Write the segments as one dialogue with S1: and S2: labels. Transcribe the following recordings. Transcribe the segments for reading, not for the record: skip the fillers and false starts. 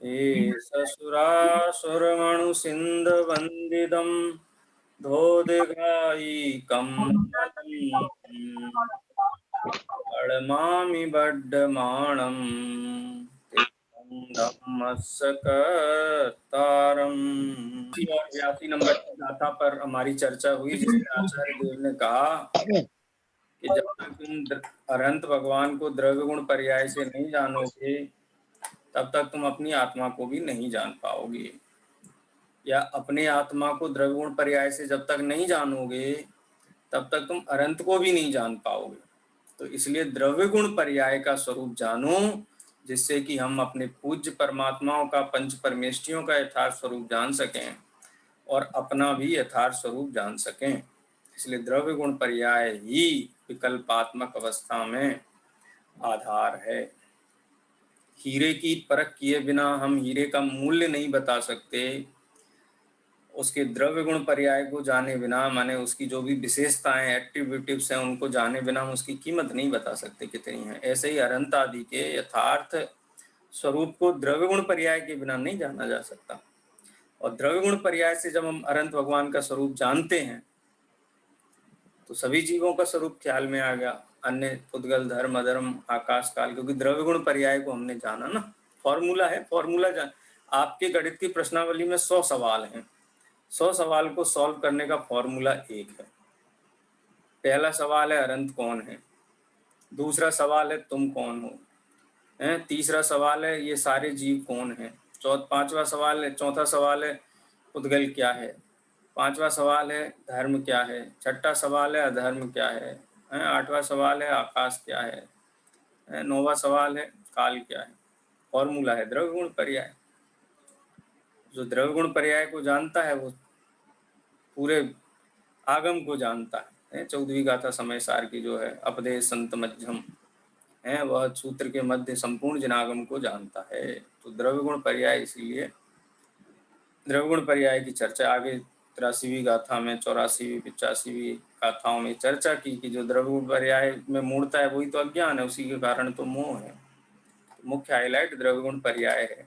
S1: ससुरासुरमणुसिन्धवन्दितं धोदिघायिकं अड़मामि बड्डमाणं धम्मस्सकतारम्। और 82 नंबर की गाथा पर हमारी चर्चा हुई, जिसमें आचार्य देव ने कहा कि जब तक तुम अरहंत भगवान को द्रव्य गुण पर्याय से नहीं जानोगे, तब तक तुम अपनी आत्मा को भी नहीं जान पाओगे, या अपने आत्मा को द्रव्य गुण पर्याय से जब तक नहीं जानोगे, तब तक तुम अरहंत को भी नहीं जान पाओगे। तो इसलिए द्रव्य गुण पर्याय का स्वरूप जानो, जिससे कि हम अपने पूज्य परमात्माओं का, पंच परमेष्ठियों का यथार्थ स्वरूप जान सकें और अपना भी यथार्थ स्वरूप जान सकें। इसलिए द्रव्य गुण पर्याय ही विकल्पात्मक अवस्था में आधार है। हीरे की परख किए बिना हम हीरे का मूल्य नहीं बता सकते। उसके द्रव्य गुण पर्याय को जाने बिना, माने उसकी जो भी विशेषताएं, एक्टिविटीज हैं, उनको जाने बिना हम उसकी कीमत नहीं बता सकते कितनी है। ऐसे ही अरहंत आदि के यथार्थ स्वरूप को द्रव्य गुण पर्याय के बिना नहीं जाना जा सकता। और द्रव्य गुण पर्याय से जब हम अरहंत भगवान का स्वरूप जानते हैं, तो सभी जीवों का स्वरूप ख्याल में आ गया, अन्य पुद्गल, धर्म, अधर्म, आकाश काल, क्योंकि द्रव्य गुण पर्याय को हमने जाना ना। फॉर्मूला है, फॉर्मूला जान। आपके गणित की प्रश्नावली में 100 सवाल हैं। 100 सवाल को सॉल्व करने का फॉर्मूला एक है। पहला सवाल है अरहंत कौन है, दूसरा सवाल है तुम कौन हो, तीसरा सवाल है ये सारे जीव कौन है, पांचवा सवाल है पुद्गल क्या है, पांचवा सवाल है धर्म क्या है, छठा सवाल है अधर्म क्या है, आठवां सवाल है आकाश क्या है, नौवां सवाल है काल क्या है। फॉर्मूला है द्रव्य गुण पर्याय। जो द्रव्य गुण पर्याय को जानता है वो पूरे आगम को जानता है। 14वीं गाथा समय सार की जो है, अपदेश संत मध्यम है, वह सूत्र के मध्य संपूर्ण जनागम को जानता है। तो द्रव्य गुण पर्याय, इसीलिए द्रव्य गुण पर्याय की चर्चा आगे 83वीं गाथा में, 84वीं, 85वीं गाथाओं में चर्चा की कि जो द्रव्य गुण पर्याय में मूर्ता है वही तो अज्ञान है, उसी के कारण तो मोह है। तो मुख्य हाईलाइट द्रव्य गुण पर्याय है।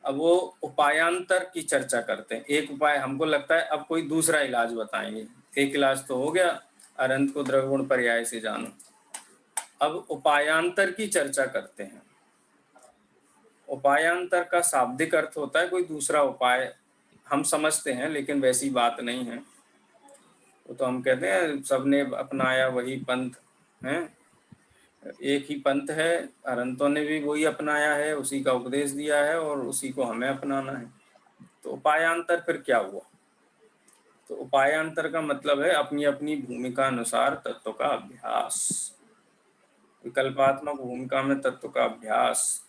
S1: अब वो उपायांतर की चर्चा करते हैं। एक उपाय, हमको लगता है अब कोई दूसरा इलाज बताएंगे। एक इलाज तो हो गया, अरहंत को द्रव्य गुण पर्याय से जानो। अब उपायांतर की चर्चा करते हैं। उपायांतर का शाब्दिक अर्थ होता है कोई दूसरा उपाय। हम समझते हैं, लेकिन वैसी बात नहीं है। वो तो हम कहते हैं सबने अपनाया वही पंथ है, एक ही पंथ है, अरहंतों ने भी वही अपनाया है, उसी का उपदेश दिया है और उसी को हमें अपनाना है। तो उपायांतर फिर क्या हुआ? तो उपायांतर का मतलब है अपनी अपनी भूमिका अनुसार तत्व का अभ्यास। विकल्पात्मक भूमिका में तत्व का अभ्यास,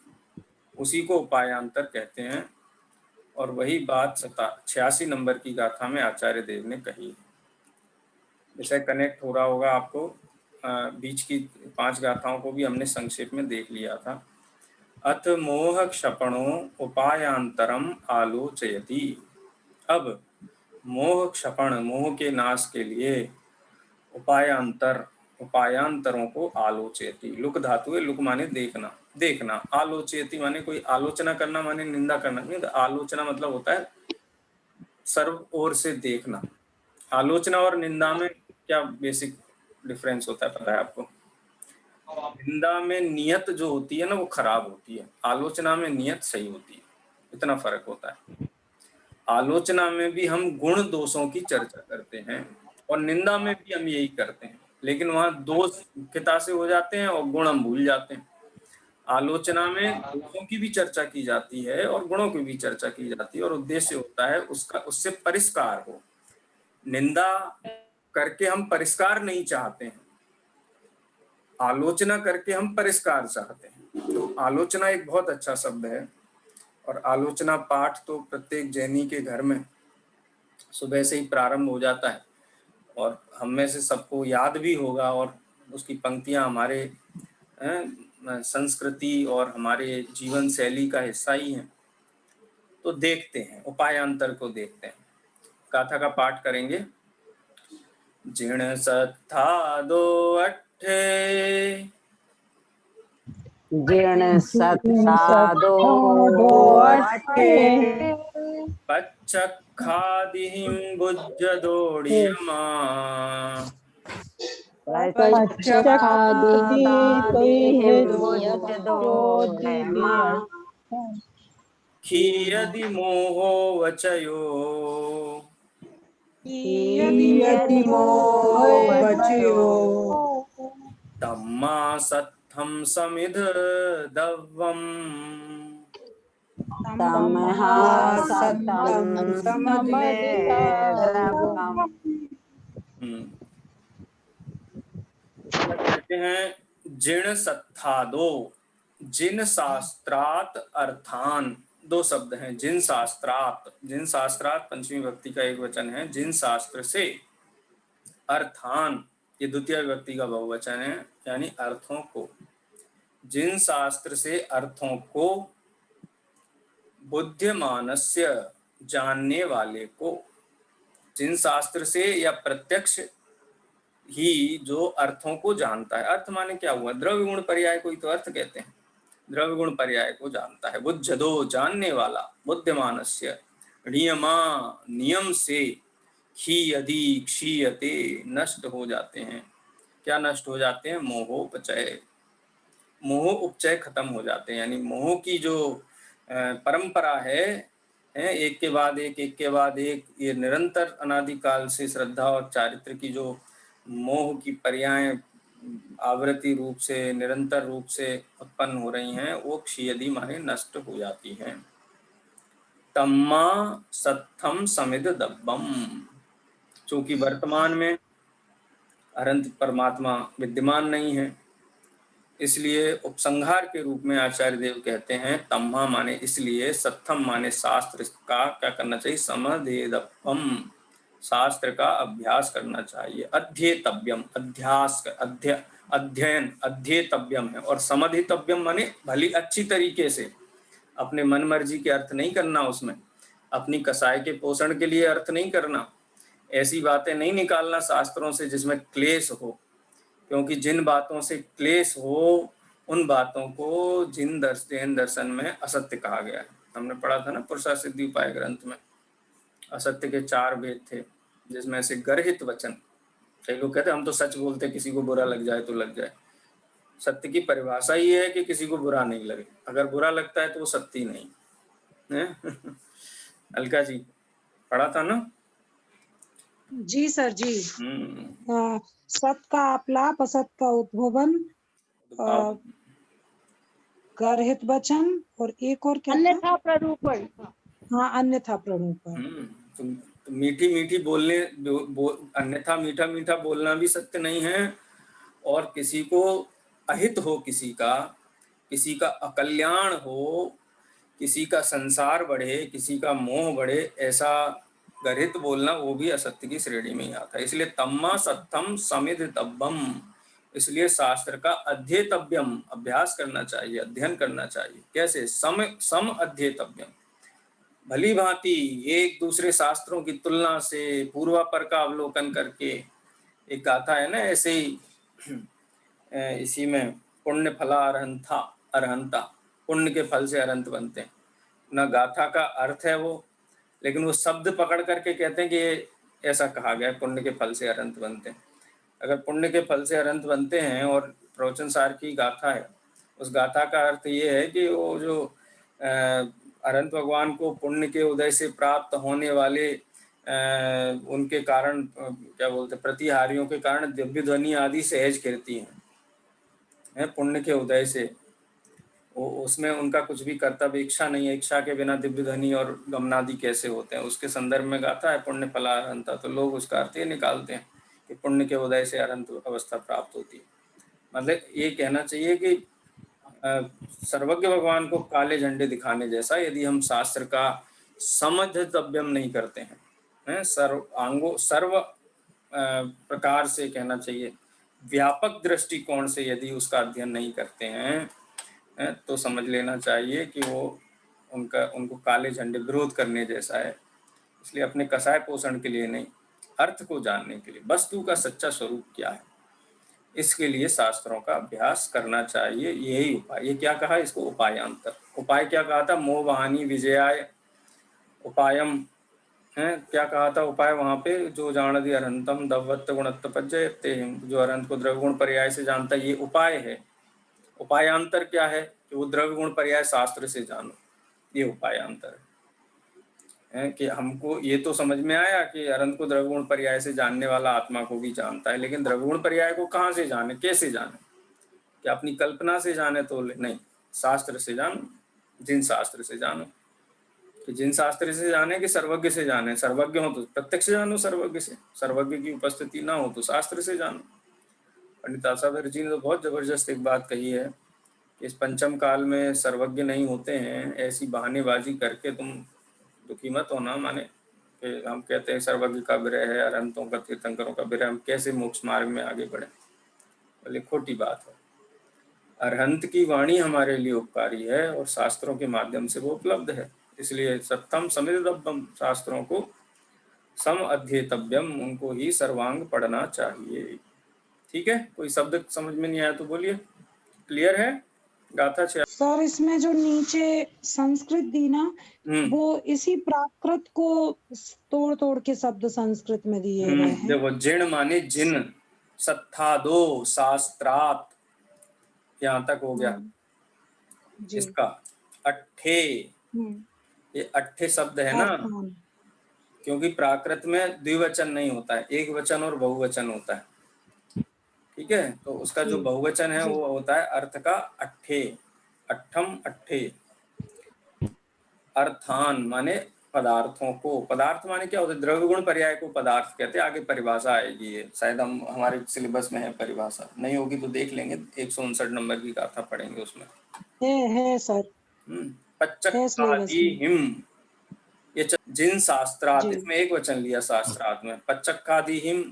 S1: उसी को उपायांतर कहते हैं। और वही बात 86 नंबर की गाथा में आचार्य देव ने कही। विषय कनेक्ट हो रहा होगा आपको। बीच की 5 गाथाओं को भी हमने संक्षेप में देख लिया था। अथ मोह क्षपणो उपायांतरम आलोचयति। अब मोह क्षपण, मोह के नाश के लिए उपायांतर, उपायांतरों को आलोचयति। लुक धातु है, लुक माने देखना, देखना। आलोचयति माने कोई आलोचना करना, माने निंदा करना नहीं। तो आलोचना मतलब होता है सर्व ओर से देखना। आलोचना और निंदा में क्या बेसिक डिफरेंस होता है पता है आपको? निंदा में नियत जो होती है ना वो खराब होती है, आलोचना में नियत सही होती है, इतना फर्क होता है। आलोचना में भी हम गुण दोषों की चर्चा करते हैं और निंदा में भी हम यही करते हैं, लेकिन वहां दोष मुख्यता से हो जाते हैं और गुण हम भूल जाते हैं। आलोचना में दोषों की भी चर्चा की जाती है और गुणों की भी चर्चा की जाती है और उद्देश्य होता है उसका, उससे परिष्कार हो। निंदा करके हम परिष्कार नहीं चाहते हैं, आलोचना करके हम परिष्कार चाहते हैं। तो आलोचना एक बहुत अच्छा शब्द है और आलोचना पाठ तो प्रत्येक जैनी के घर में सुबह से ही प्रारंभ हो जाता है और हम में से सबको याद भी होगा और उसकी पंक्तियां हमारे संस्कृति और हमारे जीवन शैली का हिस्सा ही हैं। तो देखते हैं, उपायांतर को देखते हैं। गाथा का पाठ करेंगे। जिण सत्था दो अट्ठे,
S2: जिण सत्सादो
S1: पच्चखादिहिं भुज्यदोढ्यमा खीयदि मोहो वचयो तम्मा सत्थं समिध दव्वम्
S2: तमहा सत्तं समिद्धव्यम्।
S1: कहते हैं जिण सत्थादो, जिन शास्त्रात अर्थान, दो शब्द हैं। जिन शास्त्रात, जिन शास्त्रात पंचमी विभक्ति का एक वचन है। जिन शास्त्र से, अर्थान ये द्वितीय विभक्ति का बहुवचन है, यानी अर्थों को। जिन शास्त्र से अर्थों को, बुद्धिमानस्य जानने वाले को। जिन शास्त्र से या प्रत्यक्ष ही जो अर्थों को जानता है। अर्थ माने क्या हुआ? द्रव्य गुण पर्याय को ही तो अर्थ कहते हैं। द्रव्य गुण पर्याय को जानता है। बुद्धदो जानने वाला, बुद्धिमानस्य, नियमा नियम से, क्षीयति क्षीयते नष्ट हो जाते हैं। क्या नष्ट हो जाते हैं? मोहोपचय, मोह उपचय खत्म हो जाते हैं। यानी मोह की जो परंपरा है, एक के बाद एक के बाद एक, ये निरंतर अनादिकाल से श्रद्धा और चारित्र की जो मोह की पर्याय आवृत्ति रूप से, निरंतर रूप से उत्पन्न हो रही हैं, वो क्षीयति माने नष्ट हो जाती हैं। तम्मा सत्थम समिद दब्बम, चूंकि वर्तमान में अनंत परमात्मा विद्यमान नहीं है, इसलिए उपसंहार के रूप में आचार्य देव कहते हैं तम्मा माने इसलिए, सत्थम माने शास्त्र का क्या करना चाहिए? समधेदपम, शास्त्र का अभ्यास करना चाहिए। अध्येतव्यम, अध्यास, अध्ययन, अध्येतव्यम है। और समधितव्यम माने भली अच्छी तरीके से, अपने मन मर्जी के अर्थ नहीं करना, उसमें अपनी कसाय के पोषण के लिए अर्थ नहीं करना, ऐसी बातें नहीं निकालना शास्त्रों से जिसमें क्लेश हो। क्योंकि जिन बातों से क्लेश हो, उन बातों को जिन दर्शन में असत्य कहा गया है। हमने पढ़ा था ना पुरुषा सिद्धि उपाय ग्रंथ में, असत्य के 4 भेद थे, जिसमें से गर्हित वचन। कई लोग कहते हैं हम तो सच बोलते, किसी को बुरा लग जाए तो लग जाए। सत्य की परिभाषा ये है कि किसी को बुरा नहीं लगे। अगर बुरा लगता है तो वो सत्य ही नहीं है। अलका जी पढ़ा था ना?
S3: जी सर जी। सत का अपलाप, असत का उद्भवन, गर्हित वचन, और एक और क्या?
S4: अन्यथा प्ररूपण।
S3: हाँ, अन्यथा प्ररूपण।
S1: तो मीठी मीठी बोलने अन्यथा मीठा मीठा बोलना भी सत्य नहीं है, और किसी को अहित हो, किसी का अकल्याण हो, किसी का संसार बढ़े, किसी का मोह बढ़े, ऐसा गर्हित बोलना वो भी असत्य की श्रेणी में ही आता है। इसलिए तम्मा सत्तम समिद्धव्यम, इसलिए शास्त्र का अध्येतव्यम, अभ्यास करना चाहिए, अध्ययन करना चाहिए। कैसे? सम अध्येतव्यम, भली भांति एक दूसरे शास्त्रों की तुलना से, पूर्वापर का अवलोकन करके। एक गाथा है ना ऐसे ही, इसी में पुण्य फला अरहंता, पुण्य के फल से अरहंत बनते हैं ना। गाथा का अर्थ है वो, लेकिन वो शब्द पकड़ करके कहते हैं कि ऐसा कहा गया है, पुण्य के फल से अरहंत बनते हैं। अगर पुण्य के फल से अरहंत बनते हैं और प्रवचन सार की गाथा है, उस गाथा का अर्थ ये है कि वो जो अरहंत भगवान को पुण्य के उदय से प्राप्त होने वाले उनके कारण, क्या बोलते, प्रतिहारियों के कारण दिव्य ध्वनि आदि सहज कीर्ति है पुण्य के उदय से। उसमें उनका कुछ भी कर्तव्य इच्छा नहीं है। इच्छा के बिना दिव्य ध्वनि और गमनादि कैसे होते हैं, उसके संदर्भ में गाता है पुण्य फला अरहंता। तो लोग उसका अर्थ ये निकालते हैं कि पुण्य के उदय से अरहंत अवस्था प्राप्त होती है। मतलब ये कहना चाहिए कि सर्वज्ञ भगवान को काले झंडे दिखाने जैसा यदि हम शास्त्र का समझतव्यम नहीं करते हैं, सर्व प्रकार से कहना चाहिए, व्यापक दृष्टिकोण से यदि उसका अध्ययन नहीं करते हैं, तो समझ लेना चाहिए कि वो उनको काले झंडे विरोध करने जैसा है। इसलिए अपने कसाय पोषण के लिए नहीं, अर्थ को जानने के लिए, वस्तु का सच्चा स्वरूप क्या है, इसके लिए शास्त्रों का अभ्यास करना चाहिए। यही उपाय, ये क्या कहा इसको, उपायांतर। उपाय क्या कहा था, मोह वाहनी विजयाय उपायम है, क्या कहा था उपाय वहां पे, जो जानति अरहंतम दवत्त गुणत्त पज्जयते, जो अरहंत को द्रव्य गुण पर्याय से जानता है, ये उपाय है। उपायांतर क्या है कि वो द्रव्य गुण पर्याय शास्त्र से जानो, ये उपायांतर है। कि हमको ये तो समझ में आया कि अरहंत को द्रव्य गुण पर्याय से जानने वाला आत्मा को भी जानता है, लेकिन द्रव्य गुण पर्याय को कहाँ से जाने, कैसे जाने, क्या अपनी कल्पना से जाने तो नहीं, शास्त्र से जानो, जिन शास्त्र से जानो। कि जिन शास्त्र से जाने कि सर्वज्ञ से जाने, सर्वज्ञ हो तो प्रत्यक्ष जानो, सर्वज्ञ से, सर्वज्ञ की उपस्थिति ना हो तो शास्त्र से जानो। पंडित आसावर जी ने तो बहुत जबरदस्त एक बात कही है कि इस पंचम काल में सर्वज्ञ नहीं होते हैं, ऐसी बहानेबाजी करके तुम दुखी मत होना। माने कि हम कहते हैं सर्वज्ञ का विरह है, अरहंतों का, तीर्थंकरों का विरह, हम कैसे मोक्ष मार्ग में आगे बढ़े, बोले खोटी बात है। अरहंत की वाणी हमारे लिए उपकारी है और शास्त्रों के माध्यम से वो उपलब्ध है, इसलिए सत्तम समिद्धब्बम, शास्त्रों को सम अध्येतव्यम, उनको ही सर्वांग पढ़ना चाहिए। ठीक है, कोई शब्द समझ में नहीं आया तो बोलिए, क्लियर है। गाथा
S3: सर इसमें जो नीचे संस्कृत दी ना, वो इसी प्राकृत को तोड़ तोड़ के शब्द संस्कृत में दिए गए हैं।
S1: देखो, जिण माने जिन, सत्थादो शास्त्रात, यहाँ तक हो गया इसका। अट्ठे, ये अट्ठे शब्द है ना, क्योंकि प्राकृत में द्विवचन नहीं होता है, एक वचन और बहुवचन होता है। ठीक है, तो उसका जो बहुवचन है वो होता है अर्थ का अट्ठे, अट्ठम अट्ठे। अर्थान माने पदार्थों को, पदार्थ माने क्या होता है, द्रव्य गुण पर्याय को पदार्थ कहते हैं। आगे परिभाषा आएगी, ये शायद हम हमारे सिलेबस में है, परिभाषा नहीं होगी तो देख लेंगे, 159 नंबर की गाथा पढ़ेंगे उसमें है सर। पच्चक्कादिहिम, ये जिन शास्त्रात, इसमें एक वचन लिया शास्त्रात में, पच्चक्कादिहिम,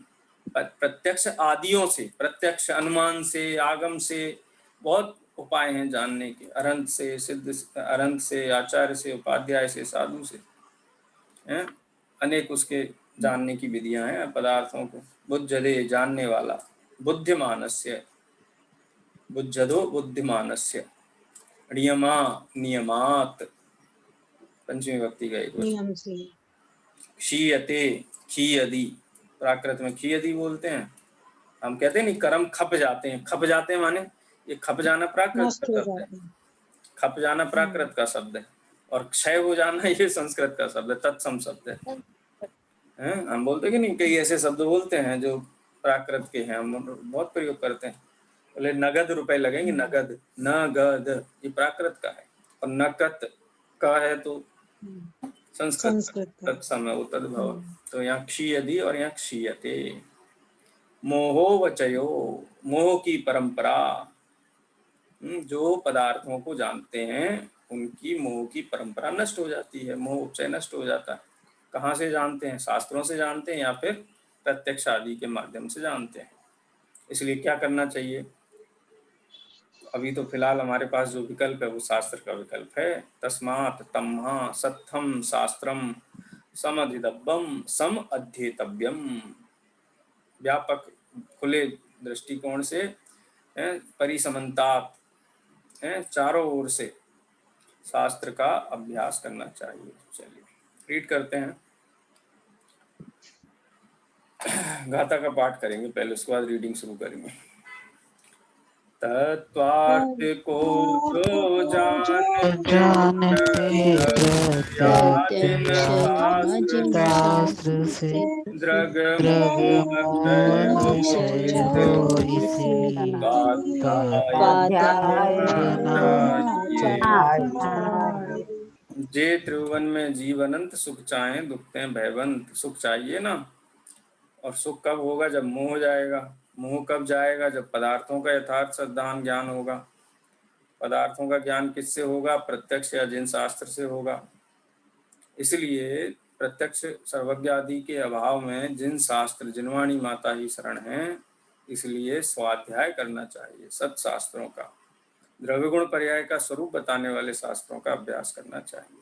S1: प्रत्यक्ष आदियों से, प्रत्यक्ष अनुमान से, आगम से, बहुत उपाय हैं जानने के, अरहंत से, सिद्ध अरहंत से, आचार्य से, उपाध्याय से, साधु से, हैं अनेक उसके जानने की विधियां हैं पदार्थों को। बुद्धदे, जानने वाला, बुद्धिमानस्य, बुद्धदो बुद्धिमानस्य, नियमा, नियमात, पंचमी विभक्ति का एक नियम से, क्षीयते, खीयदि, प्राकृत में खीयदि बोलते हैं। हम कहते हैं नहीं कर्म खप जाते हैं, खप जाते हैं माने ये खप जाना प्राकृत का शब्द है, खप जाना प्राकृत का शब्द है, और क्षय हो जाना ये संस्कृत का शब्द है, तत्सम शब्द है। हम बोलते कि नहीं, कई ऐसे शब्द बोलते हैं जो प्राकृत के हैं, हम बहुत प्रयोग करते हैं। बोले नगद रुपए लगेंगे, नगद, नगद, ये प्राकृत का है, और नकत का है तो संस्कृत तत्सम है, वो तद्भव। तो यहाँ क्षीयदि और यहाँ क्षीयते। मोहो वचयो, मोह की परंपरा, जो पदार्थों को जानते हैं उनकी मोह की परंपरा नष्ट हो जाती है, मोह उपचय नष्ट हो जाता है। कहाँ से जानते हैं, शास्त्रों से जानते हैं या फिर प्रत्यक्ष आदि के माध्यम से जानते हैं। इसलिए क्या करना चाहिए, अभी तो फिलहाल हमारे पास जो विकल्प है वो शास्त्र का विकल्प है। तस्मात् तम्हा सत्थम शास्त्रम समधिदब्बम सम अध्येतव्यम, व्यापक खुले दृष्टिकोण से, परिसमन्तात, चारों ओर से शास्त्र का अभ्यास करना चाहिए। चलिए रीड करते हैं, गाथा का पाठ करेंगे पहले, उसके बाद रीडिंग शुरू करेंगे। तत्वार्थ को जो शास्त्र से द्रग जे त्रिभुवन में जीव अनंत, सुख चाहे दुखते भयवंत। सुख चाहिए ना, और सुख कब होगा, जब मोह हो जाएगा। मोह कब जाएगा, जब पदार्थों का यथार्थ सद्धान ज्ञान होगा। पदार्थों का ज्ञान किससे होगा, प्रत्यक्ष या जिन शास्त्र से होगा। इसलिए प्रत्यक्ष सर्वज्ञ आदि के अभाव में जिन शास्त्र, जिनवाणी माता ही शरण है, इसलिए स्वाध्याय करना चाहिए सत्शास्त्रों का, द्रव्य गुण पर्याय का स्वरूप बताने वाले शास्त्रों का अभ्यास करना चाहिए।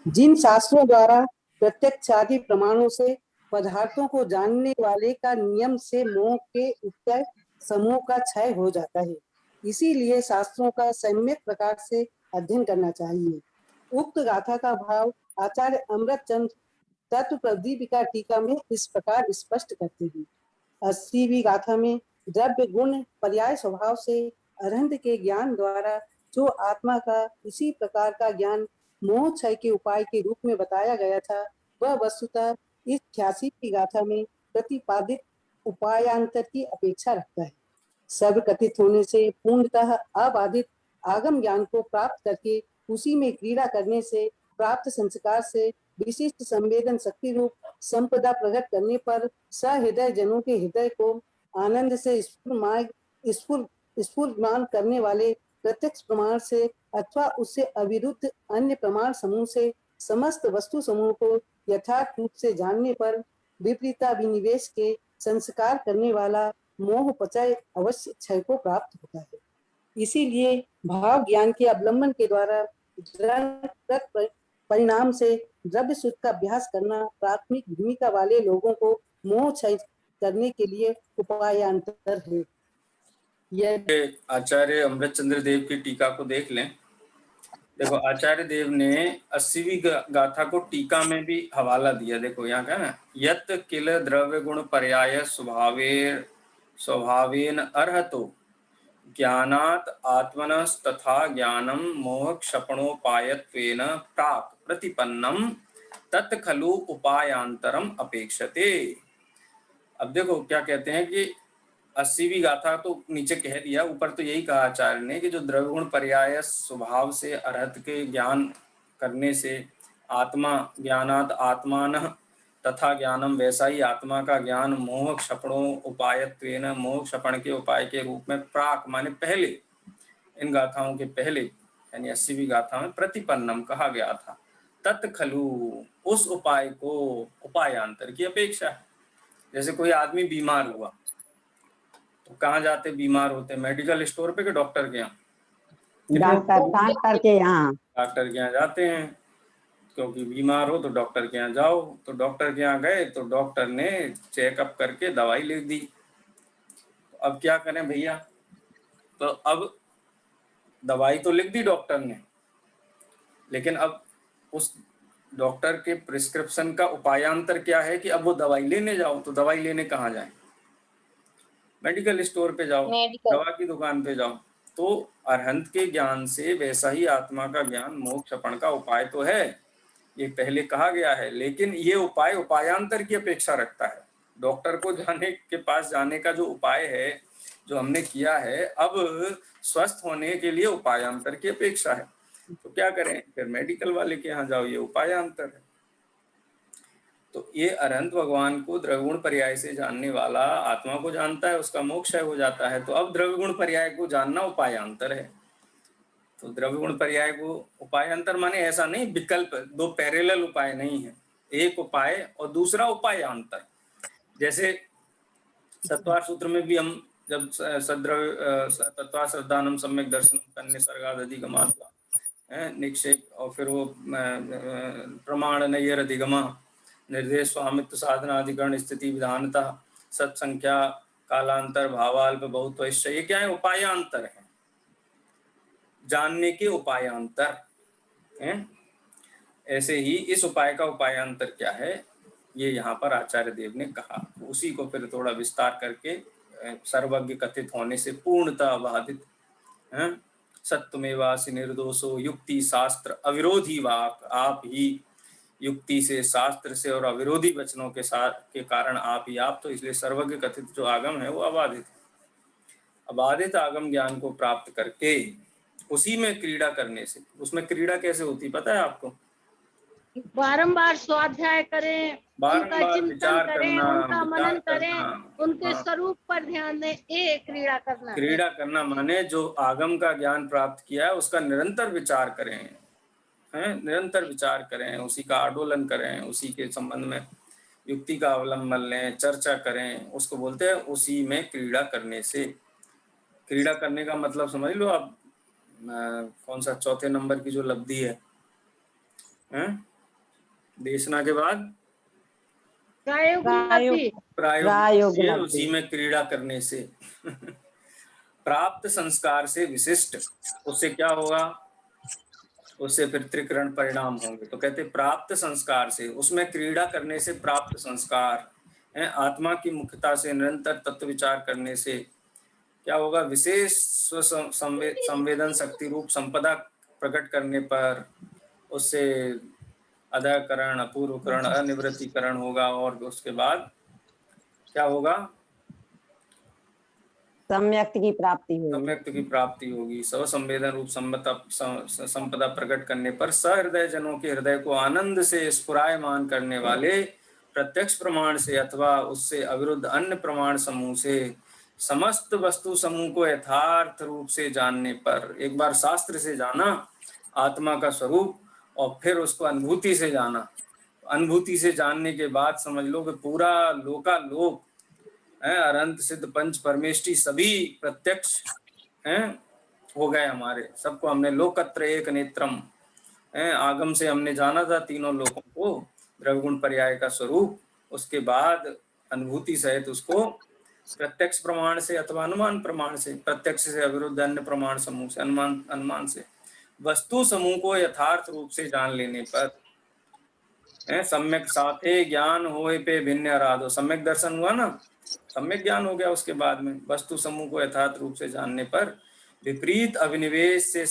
S4: जिन शास्त्रों द्वारा प्रत्यक्ष आदि प्रमाणों से पदार्थों को जानने वाले का नियम से मोह के उत्तर समूह का क्षय हो जाता है। इसीलिए शास्त्रों का सम्यक प्रकार से अध्ययन करना चाहिए। उक्त गाथा का भाव आचार्य अमृतचंद तत्व प्रदीपिका टीका में इस प्रकार स्पष्ट करते हैं। 80वीं गाथा में द्रव्य गुण पर्याय स्वभाव से अरहंत के ज्ञान द्वारा जो आत्मा का इसी प्रकार का ज्ञान मोह क्षय के उपाय के रूप में बताया गया था, वह वस्तुतः इस 86वीं गाथा में प्रतिपादित उपायांतर की अपेक्षा रखता है। सब कथित होने से पूर्णतः अबाधित आगम ज्ञान को प्राप्त करके उसी में क्रीड़ा करने से प्राप्त संस्कार से विशिष्ट संवेदन शक्ति रूप संपदा प्रकट करने पर सहृदय जनों के हृदय को आनंद से स्फुरमान करने वाले प्रत्यक्ष प्रमाण से अथवा उससे अविरुद्ध अन्य प्रमाण समूह से समस्त वस्तु समूह को यथार्थ रूप से जानने पर विपरीता विनिवेश के संस्कार करने वाला मोह पचय अवश्य क्षय को प्राप्त होता है। इसीलिए भाव ज्ञान के अवलंबन के द्वारा परिणाम से द्रव्य सुख का अभ्यास करना प्राथमिक भूमिका वाले लोगों को मोह क्षय करने के लिए उपायांतर है।
S1: आचार्य अमृतचंद्र देव की टीका को देख लें। देखो, आचार्य देव ने 80वीं गाथा को टीका में भी हवाला दिया। देखो यहाँ क्या ना, यत किल द्रव्य गुण पर्याय स्वभावेन अर्हतो ज्ञानात् आत्मनस्तथा ज्ञानम मोह क्षपणोपायत्वेन प्राक् प्रतिपन्नम तत् खलु उपायांतरम अपेक्षते। अब देखो क्या कहते हैं कि 80वीं गाथा तो नीचे कह दिया, ऊपर तो यही कहा आचार्य ने कि जो द्रव्य गुण पर्याय स्वभाव से अर्हत के ज्ञान करने से आत्मा ज्ञानात् आत्मान तथा ज्ञानम, वैसा ही आत्मा का ज्ञान मोह क्षपणों उपायत्वेन, मोह क्षपण के उपाय के रूप में प्राक माने पहले, इन गाथाओं के पहले यानी 80वीं गाथा में प्रतिपन्नम कहा गया था। तत् खलु, उस उपाय को उपायांतर की अपेक्षा है। जैसे कोई आदमी बीमार हुआ तो कहाँ जाते बीमार होते? मेडिकल स्टोर पे कि डॉक्टर के यहाँ?
S2: डॉक्टर के यहाँ।
S1: डॉक्टर के यहाँ जाते हैं, क्योंकि बीमार हो तो डॉक्टर के यहाँ जाओ। तो डॉक्टर के यहाँ गए तो डॉक्टर ने चेकअप करके दवाई लिख दी। तो अब क्या करें भैया? तो अब दवाई तो लिख दी डॉक्टर ने, लेकिन अब उस डॉक्टर के प्रिस्क्रिप्शन का उपायांतर क्या है कि अब वो दवाई लेने जाओ। तो दवाई लेने कहाँ जाए? मेडिकल स्टोर पे जाओ, दवा की दुकान पे जाओ। तो अरहंत के ज्ञान से वैसा ही आत्मा का ज्ञान मोक्ष क्षपण का उपाय तो है, ये पहले कहा गया है, लेकिन ये उपाय उपायांतर की अपेक्षा रखता है। डॉक्टर को जाने के पास जाने का जो उपाय है, जो हमने किया है, अब स्वस्थ होने के लिए उपायांतर की अपेक्षा है। तो क्या करें फिर? मेडिकल वाले के यहाँ जाओ, ये उपायांतर है। तो ये अरहंत भगवान को द्रव्यगुण पर्याय से जानने वाला आत्मा को जानता है, उसका मोक्ष हो जाता है। तो अब द्रव्यगुण पर्याय को जानना उपायांतर है। तो द्रव्यगुण पर्याय को उपायांतर माने ऐसा नहीं विकल्प, दो पैरेलल उपाय नहीं है, एक उपाय और दूसरा उपायांतर। जैसे तत्वार सूत्र में भी हम जब तत्वार श्रद्धानम सम्यक दर्शन करने सर्गाद अधिगमा निक्षेप और फिर वो प्रमाण नैयर अधिगमा निर्देश स्वामित्व साधनाधिकरण स्थिति विधानता सत्संख्या कालांतर भावाल्प बहुत, ये क्या है? उपायांतर है, जानने के उपायांतर हैं। ऐसे ही इस उपाय का उपायांतर क्या है, ये यहाँ पर आचार्य देव ने कहा। उसी को फिर थोड़ा विस्तार करके सर्वज्ञ कथित होने से पूर्णतः अबाधित, सत्यमेवासि निर्दोषो युक्ति शास्त्र अविरोधी वाक, आप ही युक्ति से, शास्त्र से और अविरोधी वचनों के कारण आप ही आप, तो इसलिए सर्वज्ञ कथित जो आगम है वो अबाधित है। अबाधित आगम ज्ञान को प्राप्त करके उसी में क्रीड़ा करने से, उसमें क्रीड़ा कैसे होती पता है आपको?
S5: बारंबार स्वाध्याय करें, उनका चिंतन करें, उनका मनन करें, उनके स्वरूप पर ध्यान दें, ये क्रीड़ा करना।
S1: क्रीड़ा करना माने जो आगम का ज्ञान प्राप्त किया है उसका निरंतर विचार करें, निरंतर विचार करें, उसी का आडोलन करें, उसी के संबंध में युक्ति का अवलंबन लें, चर्चा करें, उसको बोलते हैं उसी में क्रीड़ा करने से। क्रीड़ा करने का मतलब समझ लो आप, कौन सा चौथे नंबर की जो लब्धि है, देशना के बाद
S5: प्रायोगिक
S2: प्रायोग
S1: ये
S2: लब्धि।
S1: उसी में क्रीड़ा करने से प्राप्त संस्कार से विशिष्ट, उससे क्या होगा, उससे फिर त्रिकरण परिणाम होंगे। तो कहते प्राप्त संस्कार से, उसमें क्रीड़ा करने से प्राप्त संस्कार है, आत्मा की मुख्यता से निरंतर तत्व विचार करने से क्या होगा, विशेष संवेदन शक्ति रूप संपदा प्रकट करने पर उससे अधःकरण, अपूर्वकरण, अनिवृत्तिकरण होगा, और उसके बाद क्या होगा,
S2: सम्यक्त की प्राप्ति होगी।
S1: सम्यक्त की प्राप्ति होगी। स्वसंवेदन रूप संपदा प्रकट करने पर सहृदय जनों के हृदय को आनंद से स्फुरायमान करने वाले प्रत्यक्ष प्रमाण से अथवा उससे अविरुद्ध अन्य प्रमाण समूह से समस्त वस्तु समूह को यथार्थ रूप से जानने पर, एक बार शास्त्र से जाना आत्मा का स्वरूप और फिर उसको अनुभूति से जाना, अनुभूति से जानने के बाद समझ लो कि पूरा लोकालोक है, अनंत सिद्ध पंच परमेष्टि सभी प्रत्यक्ष हैं हो गए हमारे, सबको हमने लोकत्र एक नेत्रम है, आगम से हमने जाना था तीनों लोकों को, द्रव्यगुण पर्याय का स्वरूप। उसके बाद अनुभूति सहित उसको प्रत्यक्ष प्रमाण से अथवा अनुमान प्रमाण से, प्रत्यक्ष से अविरुद्ध अन्य प्रमाण समूह से, अनुमान से वस्तु समूह को यथार्थ रूप से जान लेने पर सम्यक साथे ज्ञान होए पे भिन्न आराधो, सम्यक दर्शन हुआ ना, सम्यक ज्ञान हो गया। उसके बाद में वस्तु समूह को यथार्थ रूप से जानने पर विपरीत अभिनिवेश से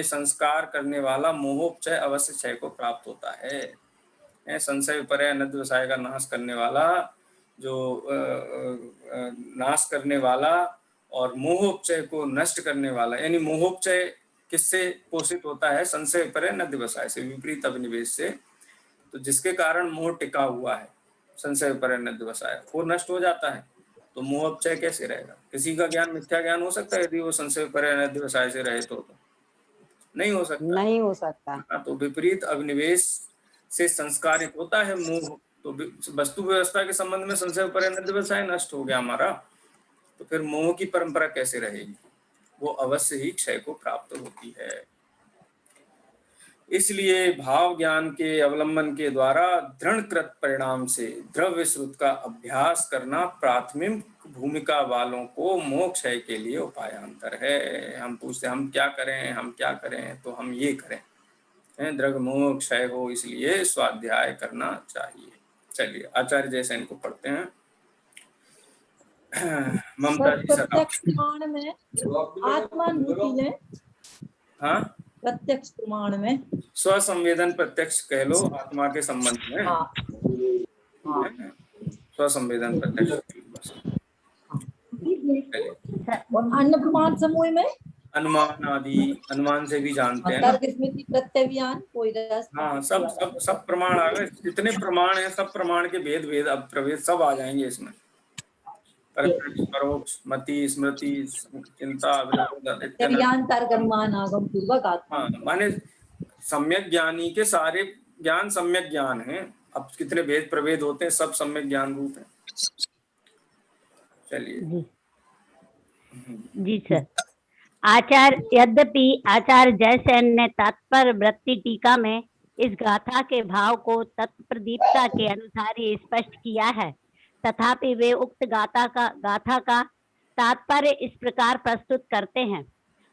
S1: संस्कार करने वाला मोहोपचय अवश्य क्षय को प्राप्त होता है। संशय विपर्य अनद्वसाय का नाश करने वाला, जो नाश करने वाला और मोहोपचय को नष्ट करने वाला, यानी मोहोपचय किससे पोषित होता है, संशय विपर्य अनद्वसाय से, विपरीत अभिनिवेश से। तो जिसके कारण मोह टिका हुआ है, संशय विपर्य अनद्वसाय, वो नष्ट हो जाता है, तो मोहोपचय कैसे रहेगा। किसी का ज्ञान मिथ्या ज्ञान हो सकता है यदि वो संशय विपर्य अनद्वसाय से रहे तो नहीं हो सकता,
S2: नहीं हो सकता।
S1: तो विपरीत अभिनिवेश से संस्कारित होता है मोह। तो वस्तु व्यवस्था के संबंध में संशय विपर्य अनद्वसाय नष्ट हो गया हमारा, तो फिर मोह की परंपरा कैसे रहेगी, वो अवश्य ही क्षय को प्राप्त होती है। इसलिए भाव ज्ञान के अवलंबन के द्वारा दृढ़कृत परिणाम से द्रव्य श्रुत का अभ्यास करना प्राथमिक भूमिका वालों को मोक्ष के लिए उपायांतर है। हम पूछते हम क्या करें, हम क्या करें, तो हम ये करें, द्रव्य मोक्ष क्षय हो, इसलिए स्वाध्याय करना चाहिए। चलिए आचार्य जयसेन को पढ़ते हैं। ममता जी
S6: प्रत्यक्ष प्रमाण में आत्मानुभूति में,
S1: हाँ
S6: प्रत्यक्ष प्रमाण में
S1: स्वसंवेदन प्रत्यक्ष कह लो आत्मा के संबंध में।
S6: हाँ।
S1: स्वसंवेदन प्रत्यक्ष।
S6: और अन्य प्रमाण समूह में
S1: अनुमान आदि, अनुमान से भी जानते हैं,
S6: तर्क स्मृति प्रत्यय ज्ञान कोई रस।
S1: हाँ सब प्रमाण आ गए, जितने प्रमाण हैं सब प्रमाण के भेद अब प्रभेद सब आ जाएंगे इसमें। प्रत्यक्ष, परोक्ष, मति, स्मृति, चिंता,
S6: ज्ञान, तर्क, अनुमान, आगम, पूर्वक आत्मा।
S1: हाँ, माने सम्यक ज्ञानी के सारे ज्ञान सम्यक ज्ञान है। अब कितने भेद प्रभेद होते हैं, सब सम्यक ज्ञान रूप है। चलिए
S7: जी सर। यद्यपि आचार्य जयसेन ने तात्पर्य वृत्ति टीका में इस गाथा के भाव को तत्प्रदीपता के अनुसार ही स्पष्ट किया है, तथापि वे उक्त गाथा का तात्पर्य इस प्रकार प्रस्तुत करते हैं।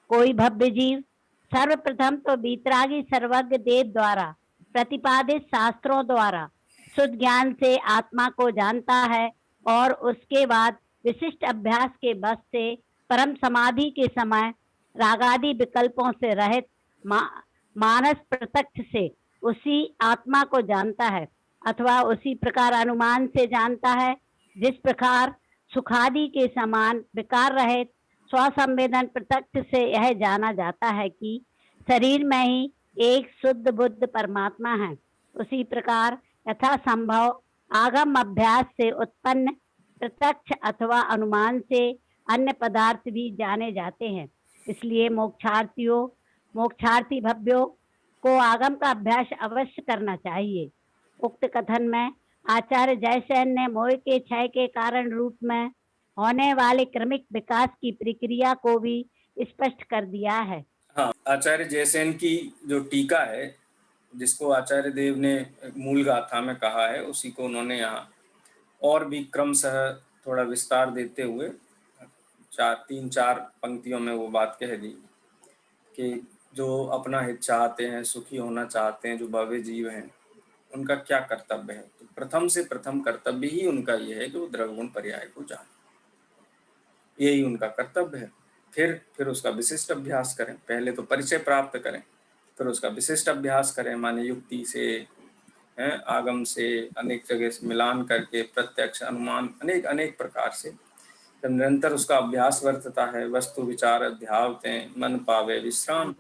S7: कोई भव्य जीव सर्वप्रथम तो वीतरागी सर्वज्ञ देव द्वारा प्रतिपादित शास्त्रों द्वारा शुद्ध ज्ञान से आत्मा को जानता है और उसके बाद विशिष्ट अभ्यास के बस से परम समाधि के समय रागादि विकल्पों से रहित मानस प्रत्यक्ष से उसी आत्मा को जानता है, अथवा उसी प्रकार अनुमान से जानता है जिस प्रकार सुखादि के समान विकार रहित स्वसंवेदन प्रत्यक्ष से यह जाना जाता है कि शरीर में ही एक शुद्ध बुद्ध परमात्मा है। उसी प्रकार यथा संभव आगम अभ्यास से उत्पन्न प्रत्यक्ष अथवा अनुमान से अन्य पदार्थ भी जाने जाते हैं। इसलिए मोक्षार्थी भव्यों को आगम का अभ्यास अवश्य करना चाहिए। उक्त कथन में आचार्य जयसेन ने मोह के क्षय के कारण रूप में होने वाले क्रमिक विकास की प्रक्रिया को भी स्पष्ट कर दिया है।
S1: हाँ, आचार्य जयसेन की जो टीका है जिसको आचार्य देव ने मूल गाथा में कहा है उसी को उन्होंने यहाँ और भी क्रमशः थोड़ा विस्तार देते हुए 3-4 पंक्तियों में वो बात कह दी कि जो अपना हित चाहते हैं, सुखी होना चाहते हैं, जो भव्य जीव हैं, उनका क्या कर्तव्य है। तो प्रथम से प्रथम कर्तव्य ही उनका ये है कि वो द्रव्य गुण पर्याय को जाने, यही उनका कर्तव्य है। फिर उसका विशिष्ट अभ्यास करें। पहले तो परिचय प्राप्त करें, फिर उसका विशिष्ट अभ्यास करें, माने युक्ति से, आगम से, अनेक जगह से मिलान करके, प्रत्यक्ष, अनुमान, अनेक प्रकार से जब निरंतर उसका अभ्यास वर्तता है, वस्तु विचार ध्यावतें मन पावे विश्राम,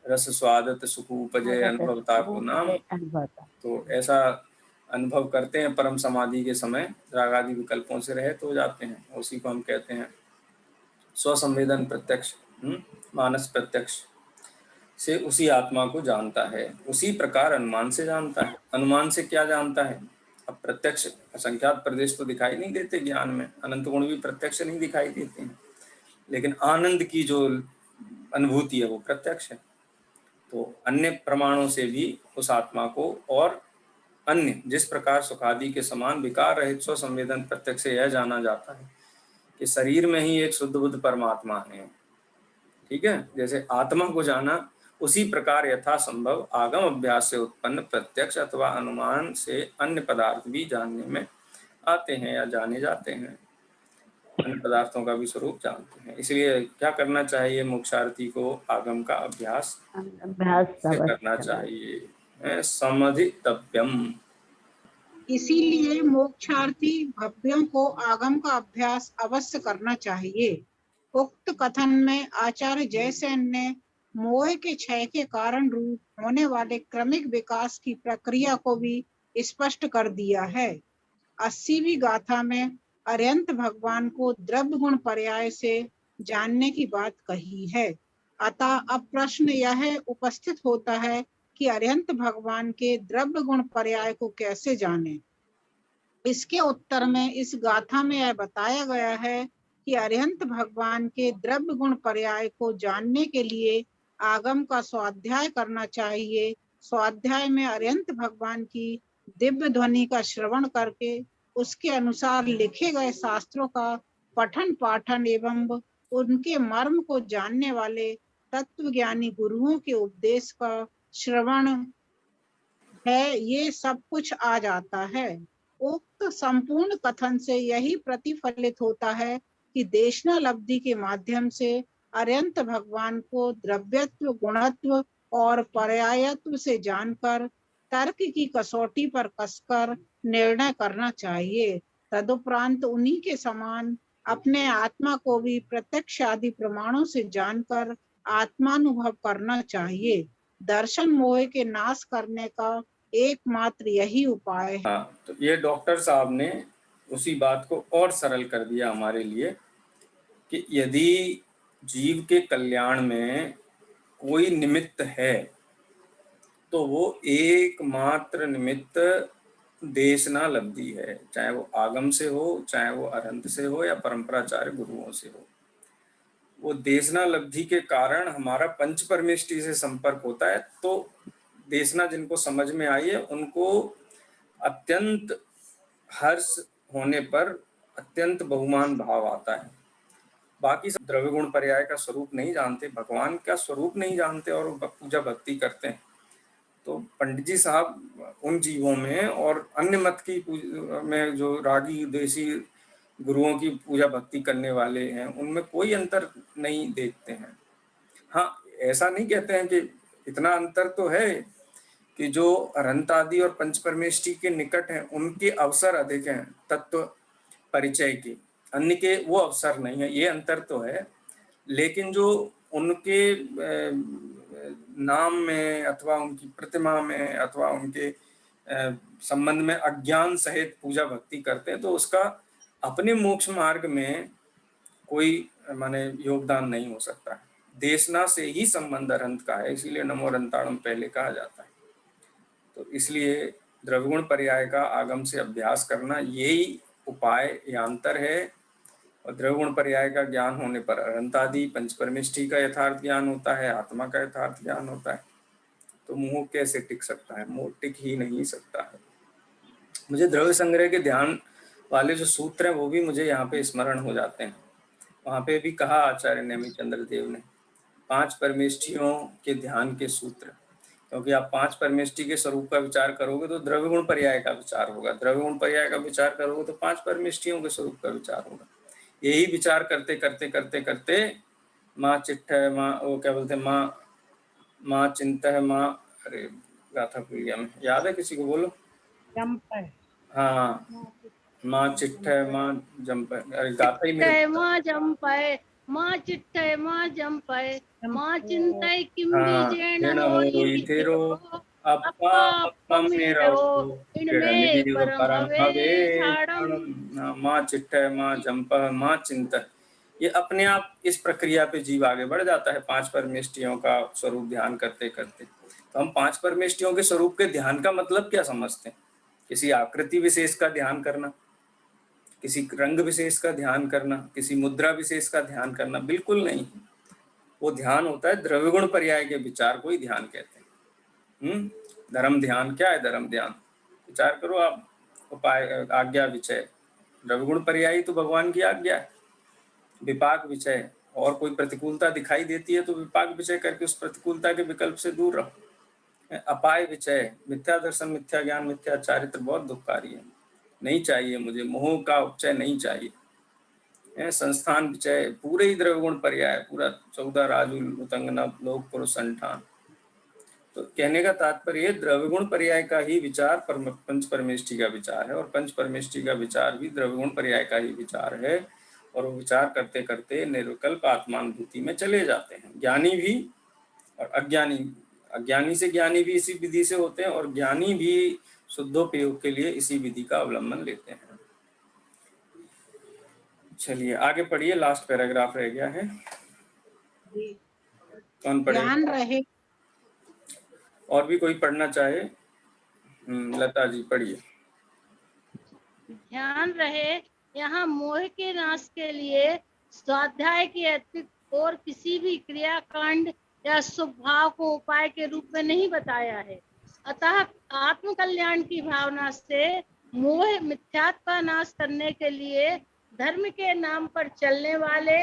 S1: रस स्वादत सुख उपजे अनुभवता को नाम। तो ऐसा अनुभव करते हैं परम समाधि के समय, रागादि विकल्पों से रहित हो जाते हैं। उसी को हम कहते हैं स्वसंवेदन प्रत्यक्ष, मानस प्रत्यक्ष से उसी आत्मा को जानता है। उसी प्रकार अनुमान से जानता है। अनुमान से क्या जानता है? अब प्रत्यक्ष असंख्यात प्रदेश तो दिखाई नहीं देते ज्ञान में, अनंत गुण भी प्रत्यक्ष नहीं दिखाई देते हैं, लेकिन आनंद की जो अनुभूति है वो प्रत्यक्ष है। तो अन्य प्रमाणों से भी उस आत्मा को और अन्य जिस प्रकार सुखादि के समान विकार रहित स्वसंवेदन प्रत्यक्ष से यह जाना जाता है कि शरीर में ही एक शुद्ध बुद्ध परमात्मा है। ठीक है, जैसे आत्मा को जाना, उसी प्रकार यथा संभव आगम अभ्यास से उत्पन्न प्रत्यक्ष अथवा अनुमान से अन्य पदार्थ भी जानने में आते हैं या जाने जाते हैं, अन्य पदार्थों का भी स्वरूप जानते हैं। इसलिए क्या करना चाहिए? मोक्षार्थी को आगम का अभ्यास से करना चाहिए, समधितव्यम।
S3: इसीलिए मोक्षार्थी भव्यों को आगम का अभ्यास अवश्य करना चाहिए। उक्त कथन में आचार्य जयसेन ने मोह के क्षय के कारण रूप होने वाले क्रमिक विकास की प्रक्रिया को भी स्पष्ट कर दिया है। 80वीं गाथा में अरिहंत भगवान को द्रव्य गुण पर्याय से जानने की बात कही है। अतः अब प्रश्न यह उपस्थित होता है कि अरिहंत भगवान के द्रव्य गुण पर्याय को कैसे जाने। इसके उत्तर में इस गाथा में यह बताया गया है कि अरिहंत भगवान के द्रव्य गुण पर्याय को जानने के लिए आगम का स्वाध्याय करना चाहिए। स्वाध्याय में अरिहंत भगवान की दिव्य ध्वनि का श्रवण करके उसके अनुसार लिखे गए शास्त्रों का पठन पाठन एवं उनके मर्म को जानने वाले तत्वज्ञानी गुरुओं के उपदेश का श्रवण है, ये सब कुछ आ जाता है। उक्त संपूर्ण कथन से यही प्रतिफलित होता है कि देशनालब्धि के माध्यम से अरिहंत भगवान को द्रव्यत्व, गुणत्व और पर्यायत्व से जानकर तर्क की कसौटी पर कसकर निर्णय करना चाहिए। तदुपरांत उन्हीं के समान अपने आत्मा को भी प्रत्यक्ष आदि प्रमाणों से जानकर आत्मानुभव करना चाहिए। दर्शन मोह के नाश करने का एकमात्र यही उपाय है।
S1: तो ये डॉक्टर साहब ने उसी बात को और सरल कर दिया हमारे लिए कि यदि जीव के कल्याण में कोई निमित्त है तो वो एकमात्र निमित्त देशनालब्धि है, चाहे वो आगम से हो, चाहे वो अरहंत से हो या परंपराचार्य गुरुओं से हो। वो देशनालब्धि के कारण हमारा पंच परमेष्टि से संपर्क होता है। तो देशना जिनको समझ में आई है उनको अत्यंत हर्ष होने पर अत्यंत बहुमान भाव आता है। बाकी सब द्रव्य गुण पर्याय का स्वरूप नहीं जानते, भगवान का स्वरूप नहीं जानते और पूजा भक्ति करते हैं। तो पंडित जी साहब उन जीवों में और अन्य मत की में जो रागी देशी गुरुओं की पूजा भक्ति करने वाले हैं उनमें कोई अंतर नहीं देखते हैं। हाँ, ऐसा नहीं कहते हैं कि इतना अंतर तो है कि जो अरहंत आदि और पंच परमेष्टि के निकट हैं उनके अवसर अधिक हैं तत्व परिचय के, अन्य के वो अवसर नहीं है, ये अंतर तो है। लेकिन जो उनके नाम में अथवा उनकी प्रतिमा में अथवा उनके संबंध में अज्ञान सहित पूजा भक्ति करते हैं तो उसका अपने मोक्ष मार्ग में कोई माने योगदान नहीं हो सकता है। देशना से ही संबंध अरहंत का है, इसीलिए नमो अरहंताणम पहले कहा जाता है। तो इसलिए द्रव्यगुण पर्याय का आगम से अभ्यास करना यही उपाय यांतर है। और द्रव्यगुण पर्याय का ज्ञान होने पर अरहंत आदि पंच परमेष्टि का यथार्थ ज्ञान होता है, आत्मा का यथार्थ ज्ञान होता है। तो मोह कैसे टिक सकता है? मोह टिक ही नहीं सकता है। मुझे द्रव्य संग्रह के ध्यान वाले जो सूत्र हैं वो भी मुझे यहाँ पे स्मरण हो जाते हैं। वहाँ पे भी कहा आचार्य नेमि चंद्र देव ने 5 परमेष्ठियों के ध्यान के सूत्र, क्योंकि आप 5 परमेष्ठि के स्वरूप का विचार करोगे तो द्रव्य गुण पर्याय का विचार होगा, द्रव्य गुण पर्याय का विचार करोगे तो 5 परमेष्ठियों के स्वरूप का विचार होगा। यही विचार करते करते करते करते माँ चिट्ठ माँ वो क्या बोलते हैं माँ चिंता है माँ, अरे गाथा भूल गया मैं, याद है किसी को? बोलो। हाँ, माँ चिट्ठ माँ जंप, अरे गाथा ही मेरे
S5: माँ जंपय माँ चिट्ठ माँ जंपय माँ चिंतय किम
S1: हाँ,
S5: बीजेन
S1: होई थेरो अप्पा अप्पा मेरो
S5: इनमे परम हवे
S1: माँ चिट्ठ माँ जंप माँ चिंतन, ये अपने आप इस प्रक्रिया पे जीव आगे बढ़ जाता है 5 परमेष्ठियों का स्वरूप ध्यान करते करते। तो हम 5 परमेष्ठियों के स्वरूप के ध्यान का मतलब क्या समझते हैं? किसी आकृति विशेष का ध्यान करना, किसी रंग विशेष का ध्यान करना, किसी मुद्रा विशेष का ध्यान करना? बिल्कुल नहीं। वो ध्यान होता है द्रव्य गुण पर्याय के विचार को ही ध्यान कहते हैं। धर्म ध्यान क्या है? धर्म ध्यान विचार करो आप, उपाय आज्ञा विचय, द्रव्य गुण पर्याय तो भगवान की आज्ञा है। विपाक विचय, और कोई प्रतिकूलता दिखाई देती है तो विपाक विचय करके उस प्रतिकूलता के विकल्प से दूर रहो। अपाय विचय, मिथ्या दर्शन, मिथ्या ज्ञान, मिथ्या चारित्र बहुत दुखकारी है, नहीं चाहिए मुझे, मोह का उपचय नहीं चाहिए। संस्थान विचय, पूरे ही द्रव्य गुण पर्याय, पूरा 14 राजू उतंगना लोक पुरुष संठान। तो कहने का तात्पर्य द्रव्य गुण पर्याय का ही विचार पंच परमेष्ठि का विचार है, और पंच परमेष्ठि का विचार भी द्रव्य गुण पर्याय का ही विचार है। और वो विचार करते करते निर्विकल्प आत्मानुभूति में चले जाते हैं। ज्ञानी भी और अज्ञानी, अज्ञानी से ज्ञानी भी इसी विधि से होते हैं, और ज्ञानी भी शुद्धोपयोग के लिए इसी विधि का अवलंबन लेते हैं। चलिए आगे पढ़िए, लास्ट पैराग्राफ रह गया है। कौन पढ़े?
S3: ध्यान रहे,
S1: और भी कोई पढ़ना चाहे? लता जी पढ़िए।
S5: ध्यान रहे, यहाँ मोह के नाश के लिए स्वाध्याय के अतिरिक्त और किसी भी क्रियाकांड या शुभ भाव को उपाय के रूप में नहीं बताया है। अतः आत्म कल्याण की भावना से मोह मिथ्यात्व का नाश करने के लिए धर्म के नाम पर चलने वाले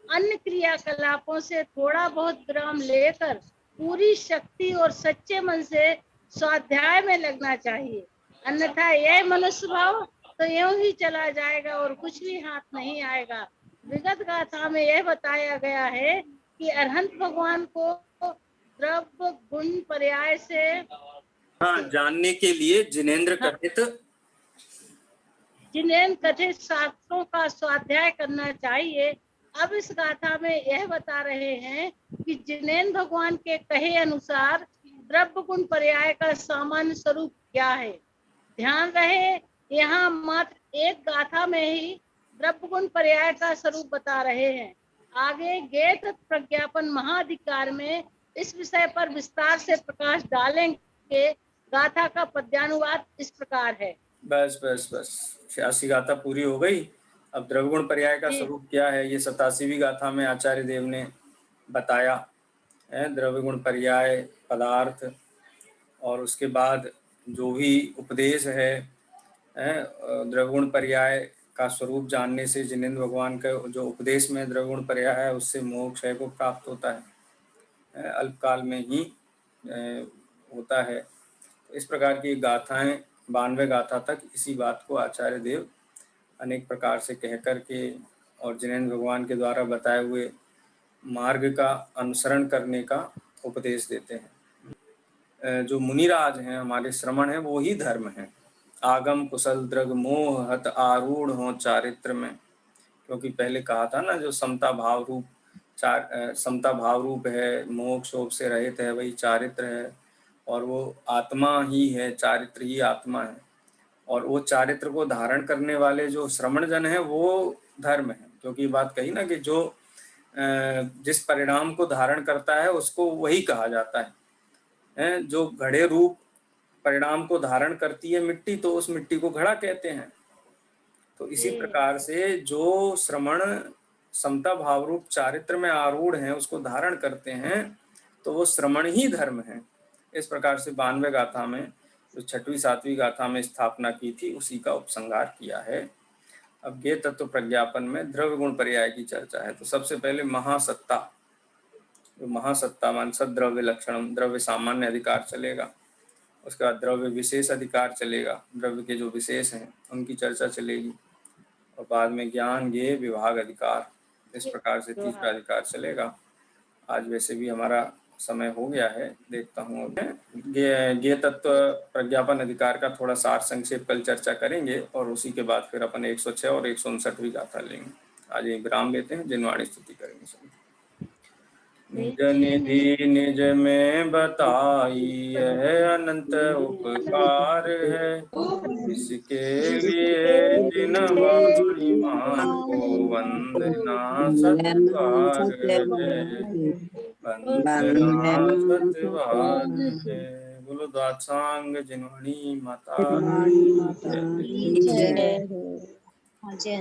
S5: अन्य क्रियाकलापों से थोड़ा बहुत विराम लेकर पूरी शक्ति और सच्चे मन से स्वाध्याय में लगना चाहिए। अन्यथा यह मनुष्य भाव तो यूं ही चला जाएगा और कुछ भी हाथ नहीं आएगा। विगत गाथा में यह बताया गया है कि अरहंत भगवान को द्रव्य गुण पर्याय से
S1: जानने के लिए जिनेंद्र
S5: कथित शास्त्रों का स्वाध्याय करना चाहिए। अब इस गाथा में यह बता रहे हैं कि जिनेंद्र भगवान के कहे अनुसार द्रव्य गुण पर्याय का सामान्य स्वरूप क्या है। ध्यान रहे, यहाँ मात्र एक गाथा में ही द्रव्य गुण पर्याय का स्वरूप बता रहे हैं। आगे गेत प्रज्ञापन महाधिकार में इस विषय पर विस्तार से प्रकाश डालेंगे। गाथा का पद्यानुवाद इस प्रकार है।
S1: बस 86 गाथा पूरी हो गई। अब द्रव्य गुण पर्याय का स्वरूप क्या है ये 87वीं गाथा में आचार्य देव ने बताया है। द्रव्य गुण पर्याय, पदार्थ, और उसके बाद जो भी उपदेश है द्रव्य गुण पर्याय का स्वरूप जानने से जिनेंद्र भगवान का जो उपदेश में द्रव्य गुण पर्याय है उससे मोक्ष को प्राप्त होता है, अल्पकाल में ही होता है। इस प्रकार की गाथाएं 92 गाथा तक इसी बात को आचार्य देव अनेक प्रकार से कह करके और जिनेंद्र भगवान के द्वारा बताए हुए मार्ग का अनुसरण करने का उपदेश देते हैं। जो मुनिराज हैं हमारे श्रमण हैं वो ही धर्म है। आगम कुशल द्रग मोह हत आरूढ़ हो चारित्र में, क्योंकि पहले कहा था ना जो समता भाव रूप है, मोक्ष शोक से रहित है, वही चारित्र है, और वो आत्मा ही है, चारित्र ही आत्मा है। और वो चारित्र को धारण करने वाले जो श्रमण जन है वो धर्म है, क्योंकि बात कही ना कि जो जिस परिणाम को धारण करता है उसको वही कहा जाता है। जो घड़े रूप परिणाम को धारण करती है मिट्टी, तो उस मिट्टी को घड़ा कहते हैं। तो इसी प्रकार से जो श्रमण समता भाव रूप चारित्र में आरूढ़ हैं, उसको धारण करते हैं, तो वो श्रमण ही धर्म है। इस प्रकार से 92 गाथा में जो 6वीं 7वीं गाथा में स्थापना की थी उसी का उपसंहार किया है। अब ज्ञेय तत्व प्रज्ञापन में द्रव्य गुण पर्याय की चर्चा है। तो सबसे पहले महासत्ता, जो महासत्ता मान सद्द्रव्य लक्षणम, द्रव्य सामान्य अधिकार चलेगा। उसके बाद द्रव्य विशेष अधिकार चलेगा, द्रव्य के जो विशेष हैं उनकी चर्चा चलेगी। और बाद में ज्ञान ज्ञेय विभाग अधिकार, इस प्रकार से तीसरा अधिकार चलेगा। आज वैसे भी हमारा समय हो गया है, देखता हूँ ज्ञेय तत्व प्रज्ञापन अधिकार का थोड़ा सार संक्षेप कल चर्चा करेंगे और उसी के बाद फिर अपन 106 और 159वीं गाथा लेंगे। आज एक विराम लेते हैं, जिनवाणी स्तुति करेंगे सभी। निज निधि निज में बताई यह अनंत उपकार है, इसके लिए जिन वाणी मान को वंदना सत्कार है, वंदना सत्कार है। बोलो दासांग जिनवाणी माता
S2: जय हो।
S8: जय